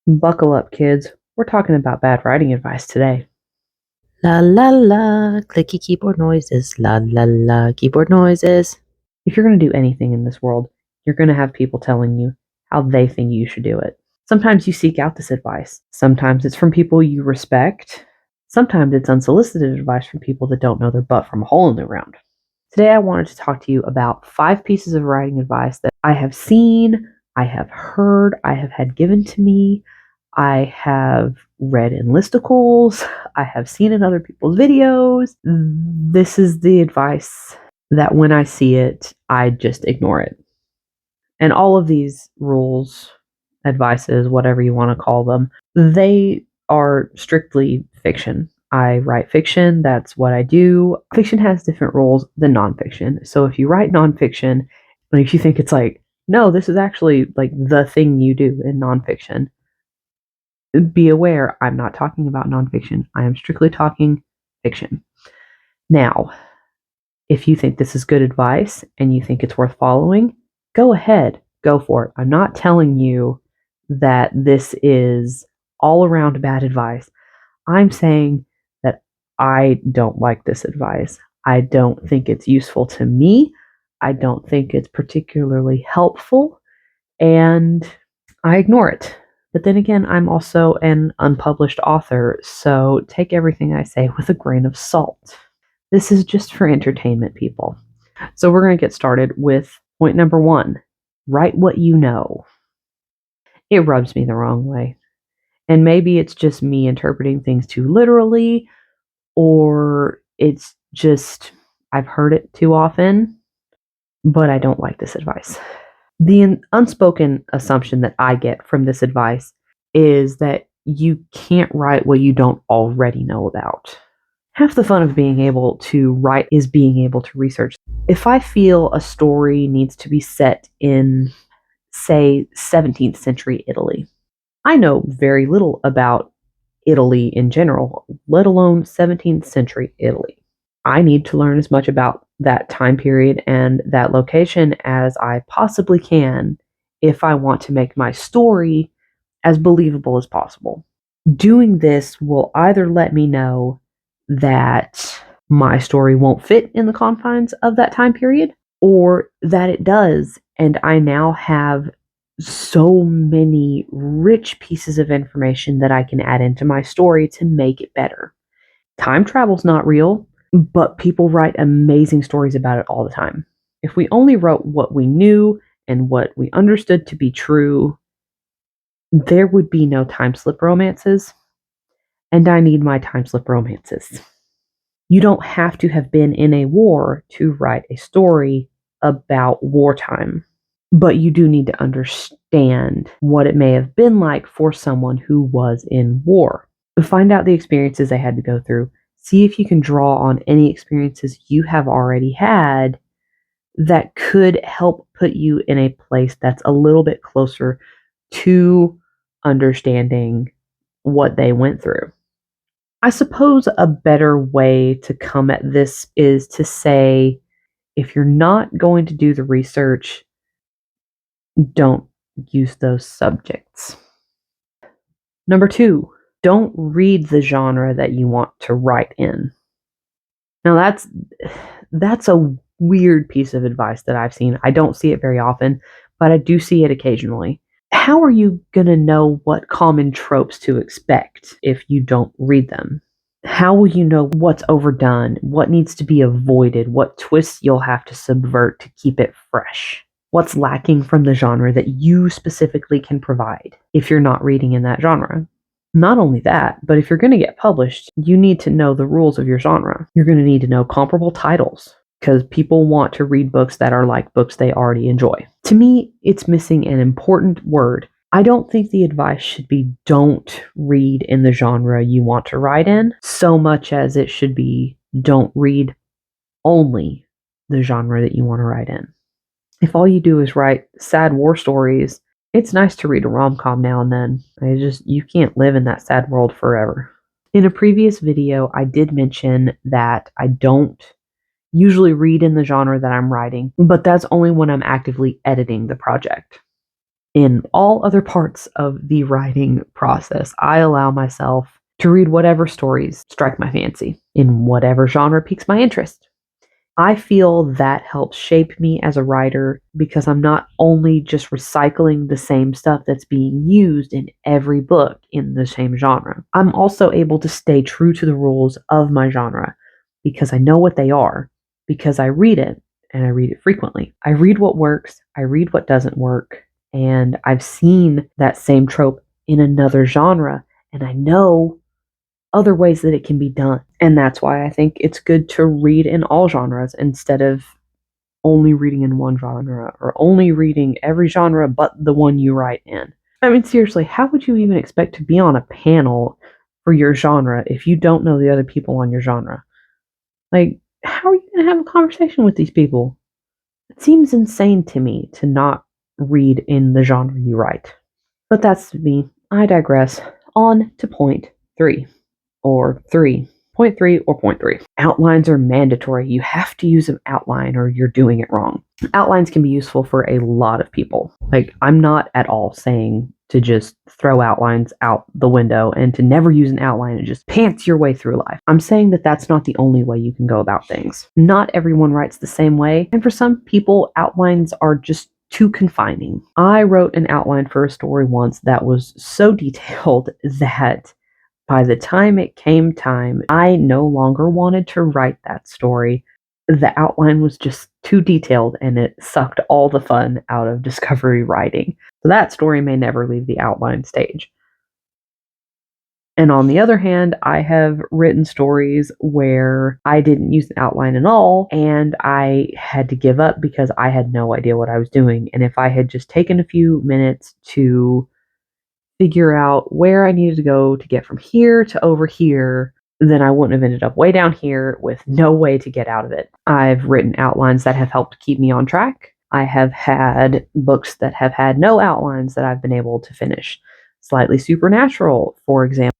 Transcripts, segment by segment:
Buckle up, kids. We're talking about bad writing advice today. La la la, clicky keyboard noises, la la la, keyboard noises. If you're going to do anything in this world, you're going to have people telling you how they think you should do it. Sometimes you seek out this advice. Sometimes it's from people you respect. Sometimes it's unsolicited advice from people that don't know their butt from a hole in the ground. Today, I wanted to talk to you about 5 pieces of writing advice that I have seen, I have heard, I have had given to me, I have read in listicles, I have seen in other people's videos. This is the advice that when I see it, I just ignore it. And all of these rules, advices, whatever you want to call them, they are strictly fiction. I write fiction, that's what I do. Fiction has different rules than nonfiction. So if you write nonfiction, and if you think it's like, no, this is actually like the thing you do in nonfiction, be aware I'm not talking about nonfiction. I am strictly talking fiction. Now, if you think this is good advice and you think it's worth following, go ahead, go for it. I'm not telling you that this is all around bad advice. I'm saying that I don't like this advice. I don't think it's useful to me. I don't think it's particularly helpful, and I ignore it. But then again, I'm also an unpublished author, so take everything I say with a grain of salt. This is just for entertainment, people. So we're going to get started with point number 1. Write what you know. It rubs me the wrong way. And maybe it's just me interpreting things too literally, or it's just I've heard it too often, but I don't like this advice. The unspoken assumption that I get from this advice is that you can't write what you don't already know about. Half the fun of being able to write is being able to research. If I feel a story needs to be set in, say, 17th century Italy, I know very little about Italy in general, let alone 17th century Italy. I need to learn as much about that time period and that location as I possibly can if I want to make my story as believable as possible. Doing this will either let me know that my story won't fit in the confines of that time period, or that it does, and I now have so many rich pieces of information that I can add into my story to make it better. Time travel's not real, but people write amazing stories about it all the time. If we only wrote what we knew and what we understood to be true, there would be no time slip romances, and I need my time slip romances. You don't have to have been in a war to write a story about wartime, but you do need to understand what it may have been like for someone who was in war. Find out the experiences they had to go through. See if you can draw on any experiences you have already had that could help put you in a place that's a little bit closer to understanding what they went through. I suppose a better way to come at this is to say, if you're not going to do the research, don't use those subjects. Number 2, don't read the genre that you want to write in. Now that's a weird piece of advice that I've seen. I don't see it very often, but I do see it occasionally. How are you going to know what common tropes to expect if you don't read them? How will you know what's overdone, what needs to be avoided, what twists you'll have to subvert to keep it fresh? What's lacking from the genre that you specifically can provide if you're not reading in that genre? Not only that, but if you're going to get published, you need to know the rules of your genre. You're going to need to know comparable titles, because people want to read books that are like books they already enjoy. To me, it's missing an important word. I don't think the advice should be don't read in the genre you want to write in, so much as it should be don't read only the genre that you want to write in. If all you do is write sad war stories, it's nice to read a rom-com now and then. You can't live in that sad world forever. In a previous video, I did mention that I don't usually read in the genre that I'm writing, but that's only when I'm actively editing the project. In all other parts of the writing process, I allow myself to read whatever stories strike my fancy, in whatever genre piques my interest. I feel that helps shape me as a writer because I'm not only just recycling the same stuff that's being used in every book in the same genre. I'm also able to stay true to the rules of my genre because I know what they are, because I read it and I read it frequently. I read what works, I read what doesn't work, and I've seen that same trope in another genre, and I know other ways that it can be done. And that's why I think it's good to read in all genres instead of only reading in one genre or only reading every genre but the one you write in. I mean, seriously, how would you even expect to be on a panel for your genre if you don't know the other people on your genre? Like, how are you going to have a conversation with these people? It seems insane to me to not read in the genre you write. But that's me. I digress. On to point three. Or three. Point three or point three. Outlines are mandatory. You have to use an outline or you're doing it wrong. Outlines can be useful for a lot of people. Like, I'm not at all saying to just throw outlines out the window and to never use an outline and just pants your way through life. I'm saying that that's not the only way you can go about things. Not everyone writes the same way, and for some people, outlines are just too confining. I wrote an outline for a story once that was so detailed that by the time it came time, I no longer wanted to write that story. The outline was just too detailed and it sucked all the fun out of discovery writing. So that story may never leave the outline stage. And on the other hand, I have written stories where I didn't use an outline at all and I had to give up because I had no idea what I was doing. And if I had just taken a few minutes to figure out where I needed to go to get from here to over here, then I wouldn't have ended up way down here with no way to get out of it. I've written outlines that have helped keep me on track. I have had books that have had no outlines that I've been able to finish. Slightly Supernatural, for example.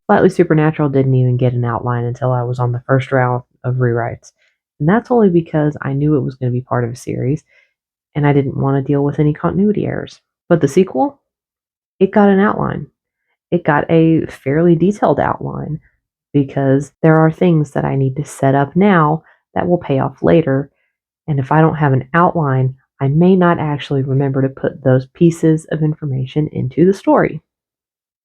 Slightly Supernatural didn't even get an outline until I was on the first round of rewrites. And that's only because I knew it was going to be part of a series and I didn't want to deal with any continuity errors. But the sequel, it got an outline. It got a fairly detailed outline because there are things that I need to set up now that will pay off later. And if I don't have an outline, I may not actually remember to put those pieces of information into the story.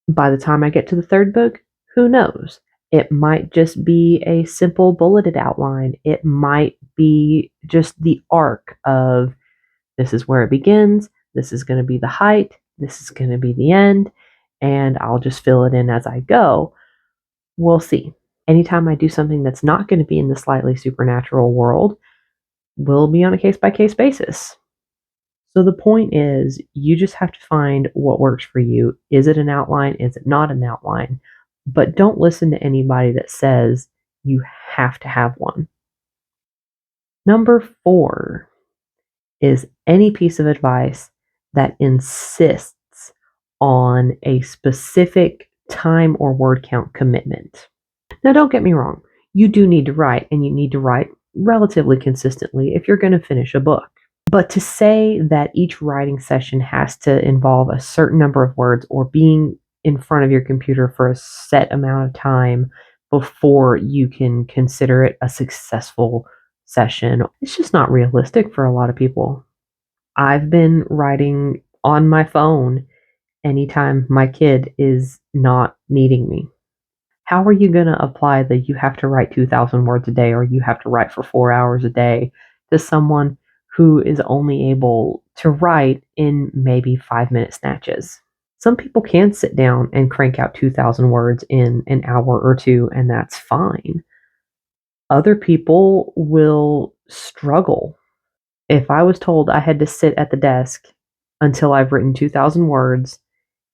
By the time I get to the third book, who knows? It might just be a simple bulleted outline. It might be just the arc of this is where it begins, this is going to be the height, this is going to be the end, and I'll just fill it in as I go. We'll see. Anytime I do something that's not going to be in the slightly supernatural world, will be on a case by case basis. So the point is, you just have to find what works for you. Is it an outline? Is it not an outline? But don't listen to anybody that says you have to have one. Number 4 is any piece of advice that insists on a specific time or word count commitment. Now, don't get me wrong. You do need to write, and you need to write relatively consistently if you're going to finish a book. But to say that each writing session has to involve a certain number of words or being in front of your computer for a set amount of time before you can consider it a successful session, it's just not realistic for a lot of people. I've been writing on my phone anytime my kid is not needing me. How are you going to apply the you have to write 2,000 words a day or you have to write for 4 hours a day to someone who is only able to write in maybe 5-minute snatches? Some people can sit down and crank out 2,000 words in an hour or two, and that's fine. Other people will struggle. If I was told I had to sit at the desk until I've written 2,000 words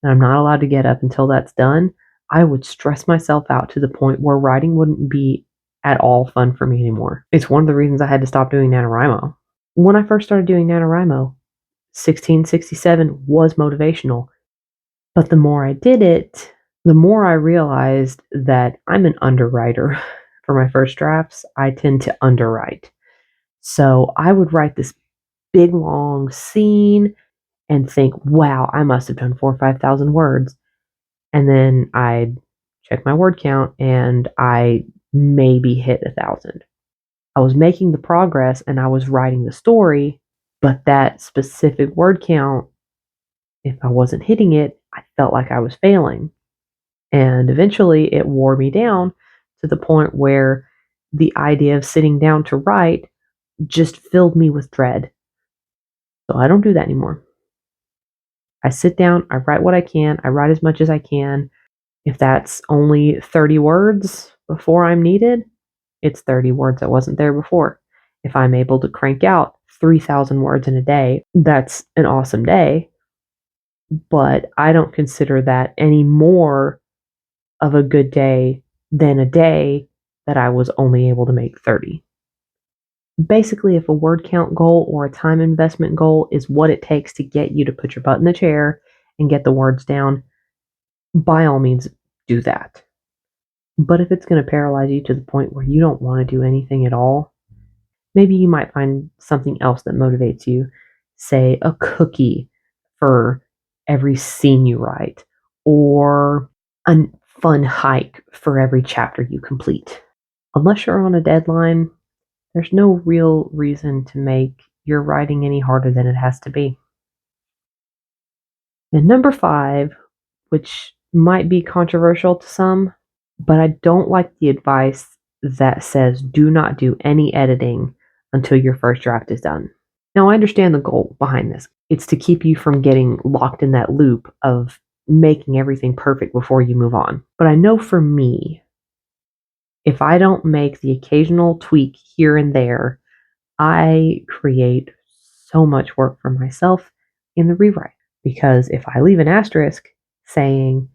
and I'm not allowed to get up until that's done, I would stress myself out to the point where writing wouldn't be at all fun for me anymore. It's one of the reasons I had to stop doing NaNoWriMo. When I first started doing NaNoWriMo, 1667 was motivational, but the more I did it, the more I realized that I'm an underwriter. For my first drafts, I tend to underwrite. So I would write this big long scene and think, wow, I must have done 4,000 or 5,000 words. And then I'd check my word count and I maybe hit 1,000. I was making the progress and I was writing the story, but that specific word count, if I wasn't hitting it, I felt like I was failing. And eventually it wore me down to the point where the idea of sitting down to write just filled me with dread. So I don't do that anymore. I sit down, I write what I can, I write as much as I can. If that's only 30 words before I'm needed, it's 30 words that wasn't there before. If I'm able to crank out 3,000 words in a day, that's an awesome day. But I don't consider that any more of a good day than a day that I was only able to make 30. Basically, if a word count goal or a time investment goal is what it takes to get you to put your butt in the chair and get the words down, by all means, do that. But if it's going to paralyze you to the point where you don't want to do anything at all, maybe you might find something else that motivates you. Say a cookie for every scene you write, or a fun hike for every chapter you complete. Unless you're on a deadline, there's no real reason to make your writing any harder than it has to be. And number 5, which might be controversial to some, but I don't like the advice that says do not do any editing until your first draft is done. Now, I understand the goal behind this. It's to keep you from getting locked in that loop of making everything perfect before you move on. But I know for me, if I don't make the occasional tweak here and there, I create so much work for myself in the rewrite. Because if I leave an asterisk saying,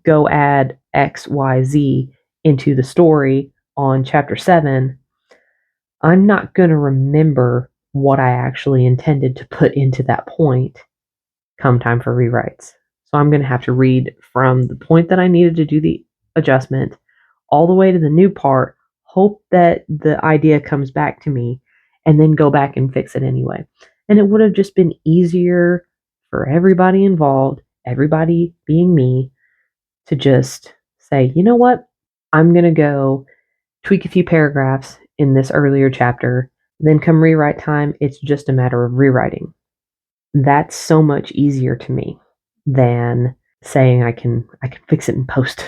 go add XYZ into the story on chapter 7, I'm not going to remember what I actually intended to put into that point come time for rewrites. So I'm going to have to read from the point that I needed to do the adjustment all the way to the new part, hope that the idea comes back to me, and then go back and fix it anyway. And it would have just been easier for everybody involved, everybody being me, to just say, you know what? I'm going to go tweak a few paragraphs in this earlier chapter. Then come rewrite time, it's just a matter of rewriting. That's so much easier to me than saying I can fix it in post.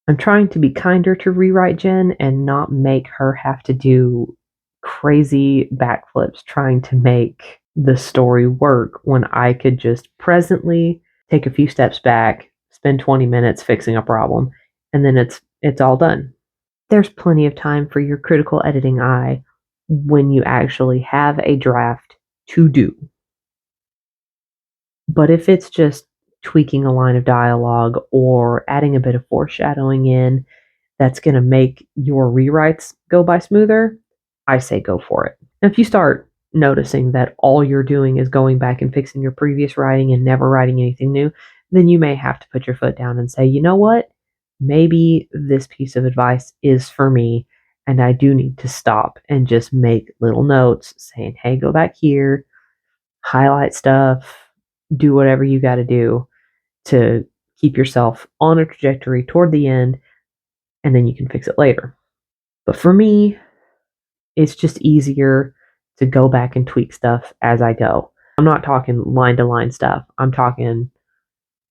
I'm trying to be kinder to Rewrite Jen and not make her have to do crazy backflips trying to make the story work when I could just presently take a few steps back, spend 20 minutes fixing a problem, and then it's all done. There's plenty of time for your critical editing eye when you actually have a draft to do. But if it's just tweaking a line of dialogue or adding a bit of foreshadowing in that's going to make your rewrites go by smoother, I say go for it. Now, if you start noticing that all you're doing is going back and fixing your previous writing and never writing anything new, then you may have to put your foot down and say, you know what? Maybe this piece of advice is for me, and I do need to stop and just make little notes saying, hey, go back here, highlight stuff, do whatever you got to do to keep yourself on a trajectory toward the end, and then you can fix it later. But for me, it's just easier to go back and tweak stuff as I go. I'm not talking line to line stuff. I'm talking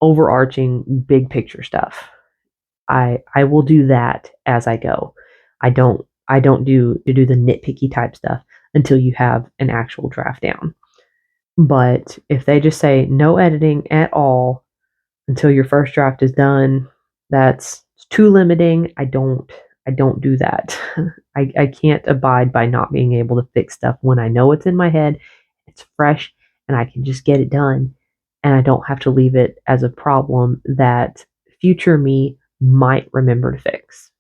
overarching big picture stuff. I will do that as I go. I don't do the nitpicky type stuff until you have an actual draft down. But if they just say no editing at all until your first draft is done, that's too limiting. I don't do that. I can't abide by not being able to fix stuff when I know it's in my head, it's fresh, and I can just get it done. And I don't have to leave it as a problem that future me might remember to fix.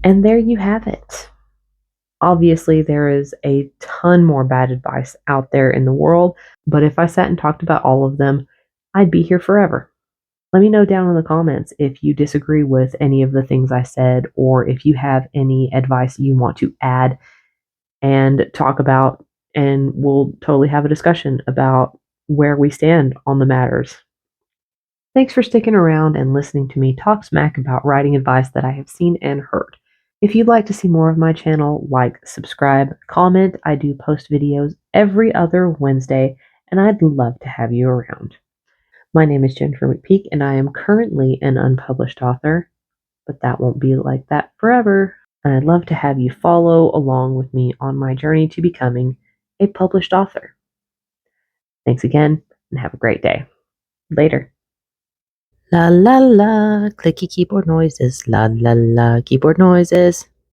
And there you have it. Obviously, there is a ton more bad advice out there in the world, but if I sat and talked about all of them, I'd be here forever. Let me know down in the comments if you disagree with any of the things I said, or if you have any advice you want to add and talk about, and we'll totally have a discussion about where we stand on the matters. Thanks for sticking around and listening to me talk smack about writing advice that I have seen and heard. If you'd like to see more of my channel, like, subscribe, comment. I do post videos every other Wednesday, and I'd love to have you around. My name is Jennifer McPeak, and I am currently an unpublished author, but that won't be like that forever. And I'd love to have you follow along with me on my journey to becoming a published author. Thanks again, and have a great day. Later. La la la, clicky keyboard noises, la la la, keyboard noises.